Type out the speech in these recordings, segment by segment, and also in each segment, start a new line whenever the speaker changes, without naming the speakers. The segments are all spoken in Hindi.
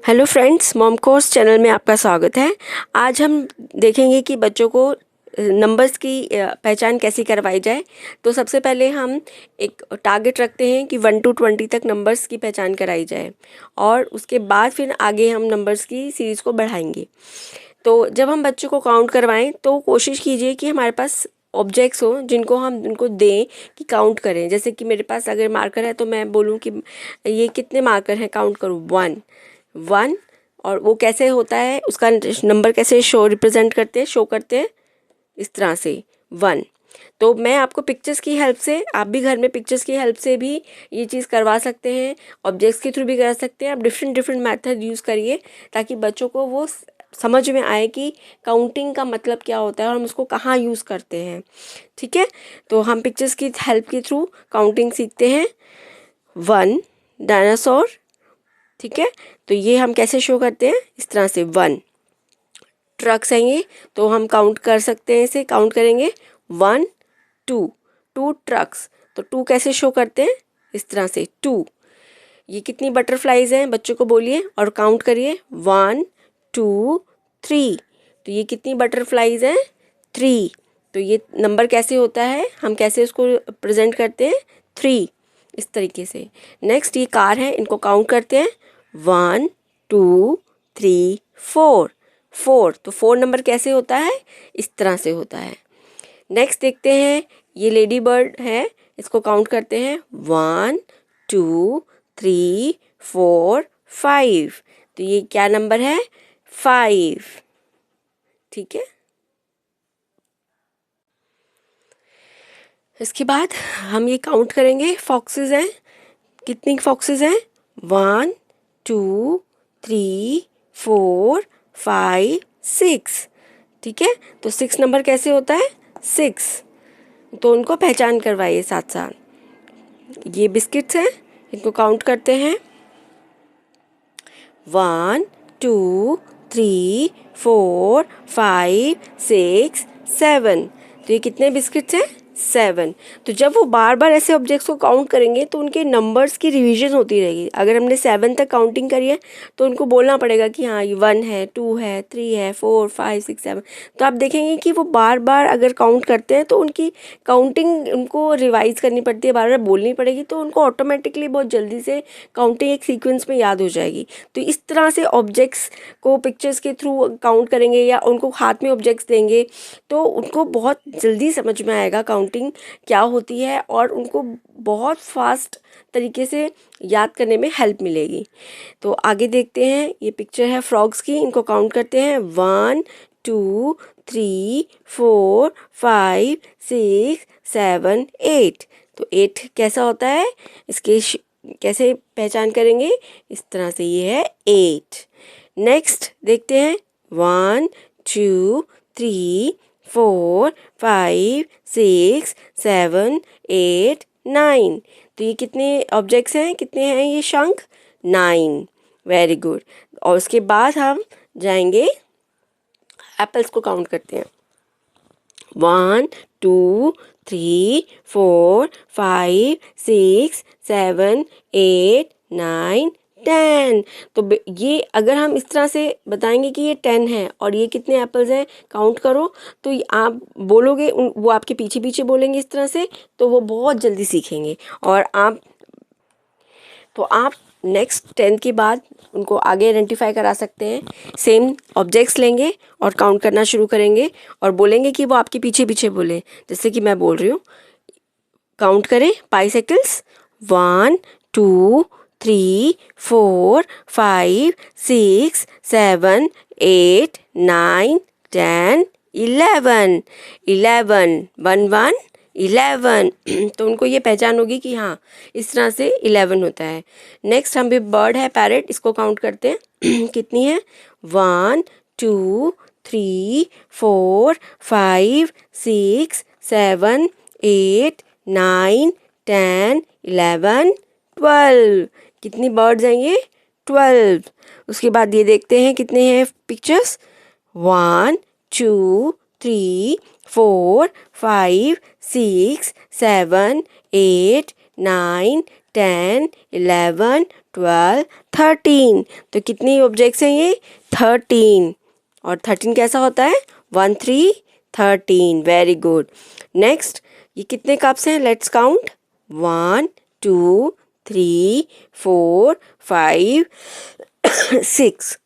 Hello friends, mom course channel में आपका स्वागत है। आज हम देखेंगे कि बच्चों को नंबर्स की पहचान कैसे करवाई जाए। तो सबसे पहले हम एक टारगेट रखते हैं कि 1 to 20 तक नंबर्स की पहचान कराई जाए और उसके बाद फिर आगे हम नंबर्स की सीरीज़ को बढ़ाएंगे। तो जब हम बच्चों को काउंट करवाएं तो कोशिश कीजिए कि हमारे पास ऑब्जेक्ट्स हो जिनको हम उनको दें कि काउंट करें। जैसे कि मेरे पास अगर मार्कर है तो मैं बोलूँ कि ये कितने मार्कर हैं, काउंट करूँ 1 और वो कैसे होता है, उसका नंबर कैसे रिप्रेजेंट करते हैं इस तरह से 1। तो मैं आपको पिक्चर्स की हेल्प से, आप भी घर में पिक्चर्स की हेल्प से भी ये चीज़ करवा सकते हैं, ऑब्जेक्ट्स के थ्रू भी करा सकते हैं। आप डिफरेंट मेथड यूज़ करिए ताकि बच्चों को वो समझ में आए कि काउंटिंग का मतलब क्या होता है और हम उसको कहाँ यूज़ करते हैं। ठीक है, तो हम पिक्चर्स की हेल्प के थ्रू काउंटिंग सीखते हैं। 1 डायनासोर, ठीक है, तो ये हम कैसे शो करते हैं, इस तरह से 1। ट्रक्स आएंगे तो हम काउंट कर सकते हैं, इसे काउंट करेंगे 1 2 ट्रक्स। तो 2 कैसे शो करते हैं, इस तरह से 2। ये कितनी बटरफ्लाईज हैं, बच्चों को बोलिए और काउंट करिए 1 2 3। तो ये कितनी बटरफ्लाईज हैं, 3। तो ये नंबर कैसे होता है, हम कैसे उसको प्रेजेंट करते हैं, 3, इस तरीके से। नेक्स्ट ये कार है, इनको काउंट करते हैं 1 2 3 4। तो 4 नंबर कैसे होता है, इस तरह से होता है। नेक्स्ट देखते हैं, ये लेडी बर्ड है, इसको काउंट करते हैं 1 2 3 4 5। तो ये क्या नंबर है, 5। ठीक है, इसके बाद हम ये काउंट करेंगे, फॉक्सेस हैं, कितनी फॉक्सेस हैं, 1 2 3 4 5 6। ठीक है, तो 6 नंबर कैसे होता है, 6। तो उनको पहचान करवाइए साथ साथ। ये बिस्किट्स हैं, इनको काउंट करते हैं 1 2 3 4 5 6 7। तो ये कितने बिस्किट्स हैं, 7। तो जब वो बार बार ऐसे ऑब्जेक्ट्स को काउंट करेंगे तो उनके नंबर्स की रिवीजन होती रहेगी। अगर हमने 7 तक काउंटिंग करी है तो उनको बोलना पड़ेगा कि हाँ ये 1 है, 2 है, 3 है, 4 5 6 7। तो आप देखेंगे कि वो बार बार अगर काउंट करते हैं तो उनकी काउंटिंग उनको रिवाइज करनी पड़ती है, बार बार बोलनी पड़ेगी, तो उनको ऑटोमेटिकली बहुत जल्दी से काउंटिंग एक सीक्वेंस में याद हो जाएगी। तो इस तरह से ऑब्जेक्ट्स को पिक्चर्स के थ्रू काउंट करेंगे या उनको हाथ में ऑब्जेक्ट्स देंगे तो उनको बहुत जल्दी समझ में आएगा काउंटिंग क्या होती है और उनको बहुत फास्ट तरीके से याद करने में हेल्प मिलेगी। तो आगे देखते हैं, ये पिक्चर है फ्रॉग्स की, इनको काउंट करते हैं 1 2 3 4 5 6 7 8। तो 8 कैसा होता है, इसके कैसे पहचान करेंगे, इस तरह से, ये है 8। नेक्स्ट देखते हैं 1 2 3 4 5 6 7 8 9। तो ये कितने ऑब्जेक्ट्स हैं, कितने हैं ये शंख, 9। Very good. और उसके बाद हम जाएंगे, एप्पल्स को काउंट करते हैं 1 2 3 4 5 6 7 8 9 10। तो ये अगर हम इस तरह से बताएंगे कि ये 10 है और ये कितने एप्पल्स हैं, काउंट करो, तो आप बोलोगे, वो आपके पीछे पीछे बोलेंगे इस तरह से, तो वो बहुत जल्दी सीखेंगे। और आप नेक्स्ट 10 के बाद उनको आगे आइडेंटिफाई करा सकते हैं। सेम ऑब्जेक्ट्स लेंगे और काउंट करना शुरू करेंगे और बोलेंगे कि वो आपके पीछे पीछे बोले, जैसे कि मैं बोल रही हूँ। काउंट करें, बाइसाइकिल्स 1 2 3 4 5 6 7 8 9 10 11 11 1 1 11। तो उनको ये पहचान होगी कि हाँ इस तरह से 11 होता है। नेक्स्ट हम भी बर्ड है, पैरेट, इसको काउंट करते हैं कितनी है, 1 2 3 4 5 6 7 8 9 10 11 12। कितनी बर्ड्स हैं ये, 12। उसके बाद ये देखते हैं कितने हैं पिक्चर्स, 1 2 3 4 5 6 7 8 9 10, 11, 12, 13। तो कितनी ऑब्जेक्ट्स हैं ये? 13। और 13 कैसा होता है? 1 3 13। Very good. नेक्स्ट, ये कितने कप्स हैं? Let's count. 1 2 3 4 5 6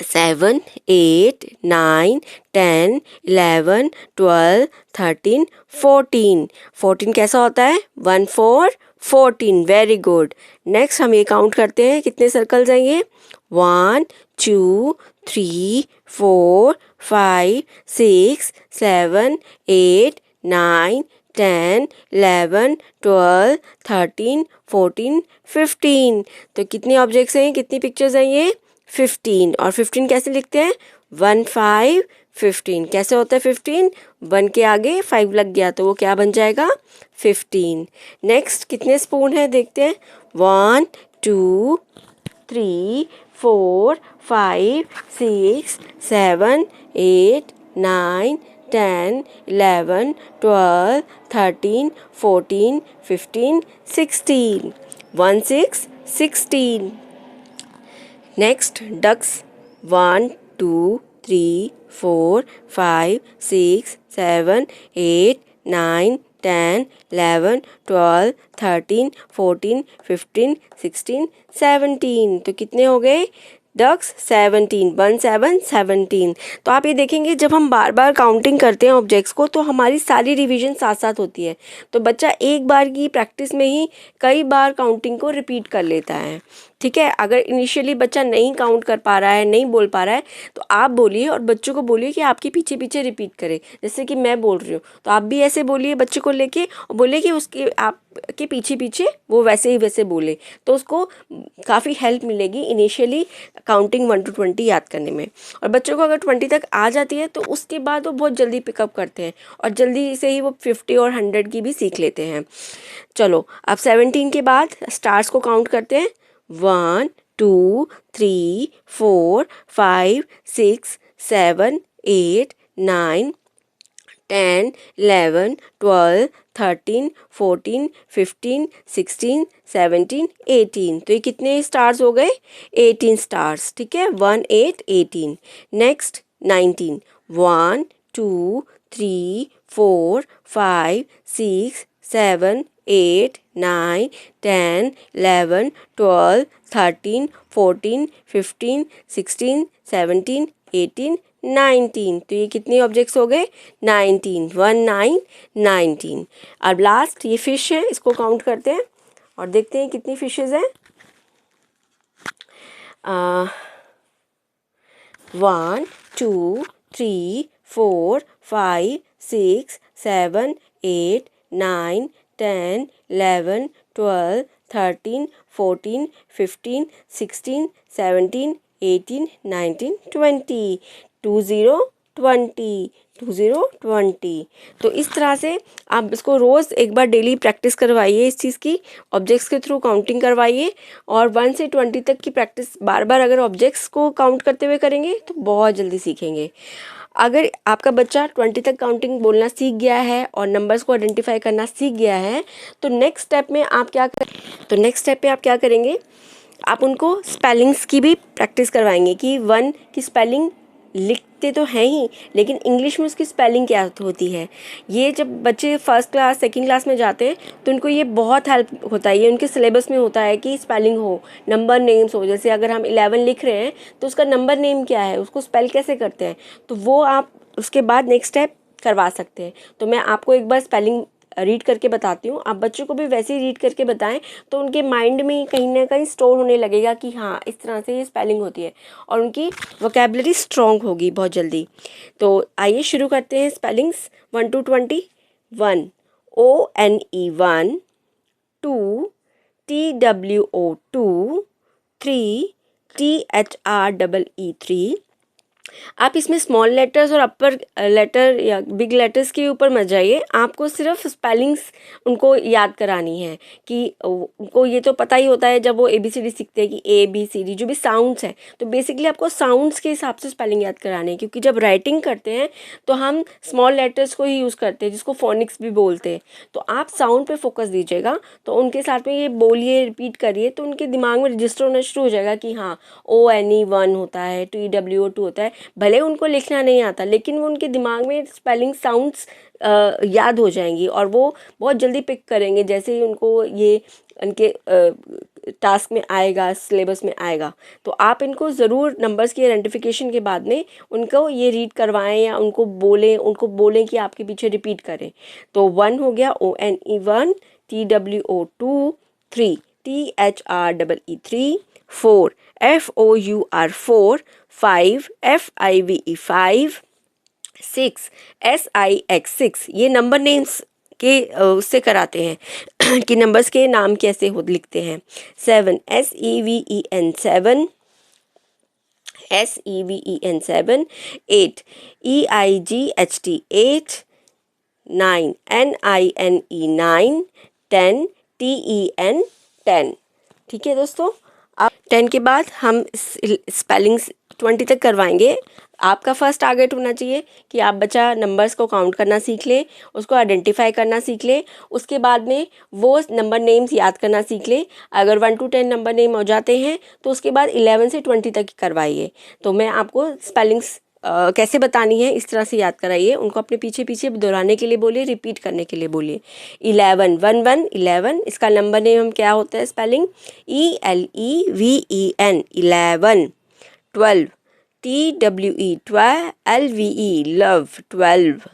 7 8 9 10 11 12 13 14। 14 कैसा होता है? 1 4 14। Very good. नेक्स्ट हम ये काउंट करते हैं, कितने सर्कल्स हैं ये? 1 2 3 4 5 6 7 8 9 10 11 12 13 14 15। तो कितनी ऑब्जेक्ट्स हैं? कितनी पिक्चर्स हैं ये? 15। और 15 कैसे लिखते हैं? 1 5 15। कैसे होता है 15? 1 के आगे 5 लग गया तो वो क्या बन जाएगा? 15। नेक्स्ट, कितने स्पून हैं देखते हैं। 1 2 3 4 5 6 7 8 9 10 11 12 13 14 15 16। 1 6 16। Next, ducks. 1 2 3 4 5 6 7 8 9 10 11 12 13 14 15 16 17। तो कितने हो गए डक्स? 17। 1 7 17। तो आप ये देखेंगे जब हम बार बार काउंटिंग करते हैं ऑब्जेक्ट्स को तो हमारी सारी रिवीजन साथ साथ होती है। तो बच्चा एक बार की प्रैक्टिस में ही कई बार काउंटिंग को रिपीट कर लेता है। ठीक है, अगर इनिशियली बच्चा नहीं काउंट कर पा रहा है, नहीं बोल पा रहा है, तो आप बोलिए और बच्चों को बोलिए कि आपके पीछे पीछे रिपीट करे। जैसे कि मैं बोल रही हूँ तो आप भी ऐसे बोलिए बच्चे को लेके, और बोलिए कि उसके आपके पीछे पीछे वो वैसे ही वैसे बोले, तो उसको काफ़ी हेल्प मिलेगी इनिशियली काउंटिंग 1 to 20 याद करने में। और बच्चों को अगर 20 तक आ जाती है तो उसके बाद वो बहुत जल्दी पिकअप करते हैं और जल्दी से ही वो 50 और 100 की भी सीख लेते हैं। चलो अब 17 के बाद स्टार्स को काउंट करते हैं। 1 2 3 4 5 6 7 8 9 10 11 12 13 14 15 16 17 18। तो ये कितने स्टार्स हो गए? 18 स्टार्स। ठीक है, 1 8 18। नेक्स्ट 19। 1 2 3 4 5 6 7 8 9 10 11 12 13 14 15 16 17 18 19। तो ये कितने ऑब्जेक्ट्स हो गए? 19। 1 9 19। अब लास्ट ये फिश है, इसको काउंट करते हैं और देखते हैं कितनी फिशेज हैं। 1 2 3 4 5 6 7 8 9 10 11 12 13 14 15 16 17 18 19 20। 20 20। तो इस तरह से आप इसको रोज़ एक बार डेली प्रैक्टिस करवाइए इस चीज़ की, ऑब्जेक्ट्स के थ्रू काउंटिंग करवाइए। और 1 से 20 तक की प्रैक्टिस बार बार अगर ऑब्जेक्ट्स को काउंट करते हुए करेंगे तो बहुत जल्दी सीखेंगे। अगर आपका बच्चा 20 तक काउंटिंग बोलना सीख गया है और नंबर्स को आइडेंटिफाई करना सीख गया है तो नेक्स्ट स्टेप में आप क्या करेंगे? आप उनको स्पेलिंग्स की भी प्रैक्टिस करवाएंगे कि 1 की स्पेलिंग लिखते तो हैं ही, लेकिन इंग्लिश में उसकी स्पेलिंग क्या होती है। ये जब बच्चे फर्स्ट क्लास सेकंड क्लास में जाते हैं तो उनको ये बहुत हेल्प होता है। ये उनके सिलेबस में होता है कि स्पेलिंग हो, नंबर नेम्स हो। जैसे अगर हम 11 लिख रहे हैं तो उसका नंबर नेम क्या है, उसको स्पेल कैसे करते हैं, तो वो आप उसके बाद नेक्स्ट स्टेप करवा सकते हैं। तो मैं आपको एक बार स्पेलिंग रीड करके बताती हूँ, आप बच्चों को भी वैसे ही रीड करके बताएं तो उनके माइंड में कहीं ना कहीं स्टोर होने लगेगा कि हाँ इस तरह से ये स्पेलिंग होती है और उनकी वोकैबुलरी स्ट्रॉन्ग होगी बहुत जल्दी। तो आइए शुरू करते हैं spellings 1 to 20। 1 ONE 1, 2 TWO 2, 3 THREE 3, आप इसमें स्मॉल लेटर्स और अपर लेटर या बिग लेटर्स के ऊपर मत जाइए, आपको सिर्फ स्पेलिंग्स उनको याद करानी है कि उनको ये तो पता ही होता है जब वो ABCD सीखते हैं कि ABCD जो भी साउंड्स हैं, तो बेसिकली आपको साउंड्स के हिसाब से स्पेलिंग याद करानी है, क्योंकि जब राइटिंग करते हैं तो हम स्मॉल लेटर्स को ही यूज़ करते हैं जिसको फोनिक्स भी बोलते हैं। तो आप साउंड पे फोकस दीजिएगा, तो उनके साथ में ये बोलिए, रिपीट करिए, तो उनके दिमाग में रजिस्टर होना शुरू हो जाएगा कि हाँ ONE1 होता है, TWO2 होता है। भले उनको लिखना नहीं आता लेकिन वो उनके दिमाग में स्पेलिंग साउंड्स याद हो जाएंगी और वो बहुत जल्दी पिक करेंगे जैसे ही उनको ये उनके टास्क में आएगा, सिलेबस में आएगा। तो आप इनको ज़रूर नंबर्स की आइडेंटिफिकेशन के बाद में उनको ये रीड करवाएं या उनको बोलें कि आपके पीछे रिपीट करें। तो 1 हो गया ONE1, TWO2, 3 THREE3, 4 FOUR4, 5 FIVE 5, 6 SIX 6। ये नंबर नेम्स के उससे कराते हैं कि नंबर्स के नाम कैसे हो लिखते हैं। 7 SEVEN 7, 7, 8 EIGHT 8, 9 NINE 9, 10 TEN 10। ठीक है दोस्तों, आप 10 के बाद हम स्पेलिंग्स 20 तक करवाएंगे। आपका फर्स्ट टारगेट होना चाहिए कि आप बच्चा नंबर्स को काउंट करना सीख ले, उसको आइडेंटिफाई करना सीख ले, उसके बाद में वो नंबर नेम्स याद करना सीख ले। अगर 1 to 10 नंबर नेम हो जाते हैं तो उसके बाद 11 से 20 तक करवाइए। तो मैं आपको स्पेलिंग्स कैसे बतानी है इस तरह से याद कराइए, उनको अपने पीछे पीछे दोहराने के लिए बोलिए, रिपीट करने के लिए बोलिए। 11 1 1 11, इसका नंबर नेम हम क्या होता है spelling ELEVEN 11। 12 TWE 12 LVE love 12।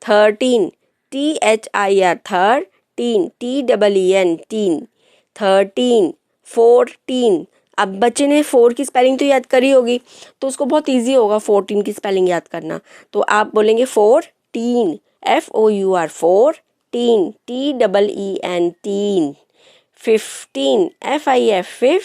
13 THIR 13 TEEN teen 13। 14, अब बच्चे ने 4 की स्पेलिंग तो याद करी होगी तो उसको बहुत इजी होगा 14 की स्पेलिंग याद करना। तो आप बोलेंगे 14 FOUR 4 teen TEEN teen। 15 FIF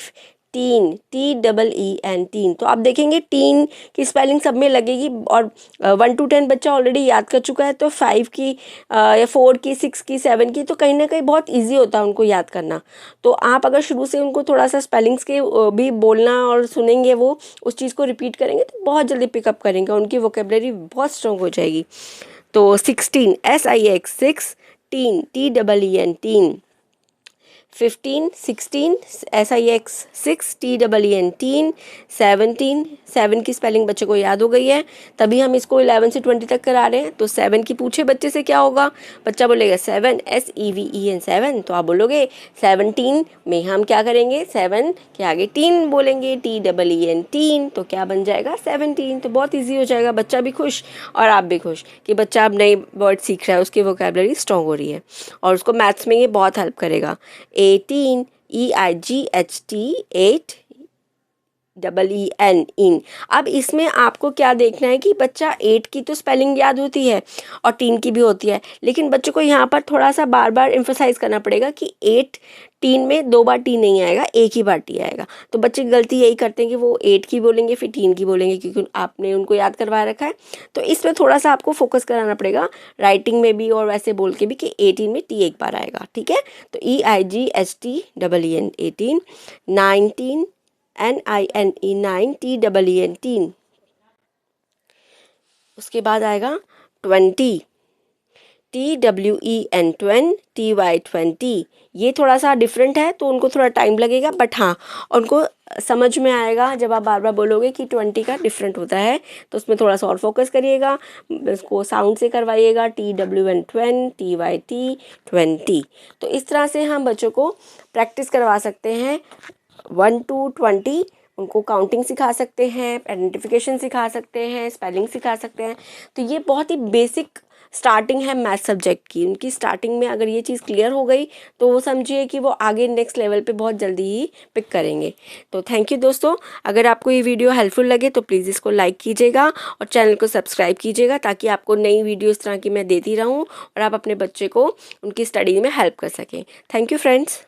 15 TEEN teen। तो आप देखेंगे टीन की स्पेलिंग सब में लगेगी और 1 to 10 बच्चा ऑलरेडी याद कर चुका है, तो 5 की या 4 की 6 की 7 की तो कहीं ना कहीं बहुत इजी होता है उनको याद करना। तो आप अगर शुरू से उनको थोड़ा सा स्पेलिंग्स के भी बोलना और सुनेंगे, वो उस चीज़ को रिपीट करेंगे तो बहुत जल्दी पिकअप करेंगे, उनकी वोकेबलरी बहुत स्ट्रॉन्ग हो जाएगी। तो 16 SIX 6 tin TEEN tin. 15 16 SIX 6 TEEN teen। 17 7 की स्पेलिंग बच्चे को याद हो गई है, तभी हम इसको 11 से 20 तक करा रहे हैं। तो 7 की पूछे बच्चे से क्या होगा, बच्चा बोलेगा 7 SEVEN 7, तो आप बोलोगे 17 में हम क्या करेंगे, 7 के आगे टीन बोलेंगे TEEN टीन, तो क्या बन जाएगा 17। तो बहुत ईजी हो जाएगा, बच्चा भी खुश और आप भी खुश कि बच्चा अब नए वर्ड सीख रहा है, उसकी वोकेबलरी स्ट्रॉन्ग हो रही है और उसको मैथ्स में ये बहुत हेल्प करेगा। 18 EIGHT 8 EEN इन। अब इसमें आपको क्या देखना है कि बच्चा 8 की तो स्पेलिंग याद होती है और 3 की भी होती है, लेकिन बच्चे को यहाँ पर थोड़ा सा बार बार एम्फसाइज करना पड़ेगा कि 8 3 में 2 बार टी नहीं आएगा, एक ही बार टी आएगा। तो बच्चे गलती यही करते हैं कि वो 8 की बोलेंगे फिर 3 की बोलेंगे, क्योंकि आपने उनको याद करवा रखा है। तो इसमें थोड़ा सा आपको फोकस कराना पड़ेगा राइटिंग में भी और वैसे बोल के भी कि 18 में टी एक बार आएगा। ठीक है, तो EIGHT EEN 18। 19 NINE 9 TEEN teen। उसके बाद आएगा 20 TWEN 20 TY 20। ये थोड़ा सा डिफरेंट है तो उनको थोड़ा टाइम लगेगा, बट हाँ उनको समझ में आएगा जब आप बार बार बोलोगे कि 20 का डिफरेंट होता है। तो उसमें थोड़ा सा और फोकस करिएगा, इसको साउंड से करवाइएगा TWN 20 TYT 20। तो इस तरह से हम बच्चों को प्रैक्टिस करवा सकते हैं 1 to 20। उनको काउंटिंग सिखा सकते हैं, आइडेंटिफिकेशन सिखा सकते हैं, स्पेलिंग सिखा सकते हैं। तो ये बहुत ही बेसिक स्टार्टिंग है मैथ सब्जेक्ट की। उनकी स्टार्टिंग में अगर ये चीज़ क्लियर हो गई तो वो समझिए कि वो आगे नेक्स्ट लेवल पे बहुत जल्दी ही पिक करेंगे। तो थैंक यू दोस्तों, अगर आपको ये वीडियो हेल्पफुल लगे तो प्लीज़ इसको लाइक कीजिएगा और चैनल को सब्सक्राइब कीजिएगा, ताकि आपको नई वीडियो इस तरह की मैं देती रहूँ और आप अपने बच्चे को उनकी स्टडी में हेल्प कर सकें। Thank you friends.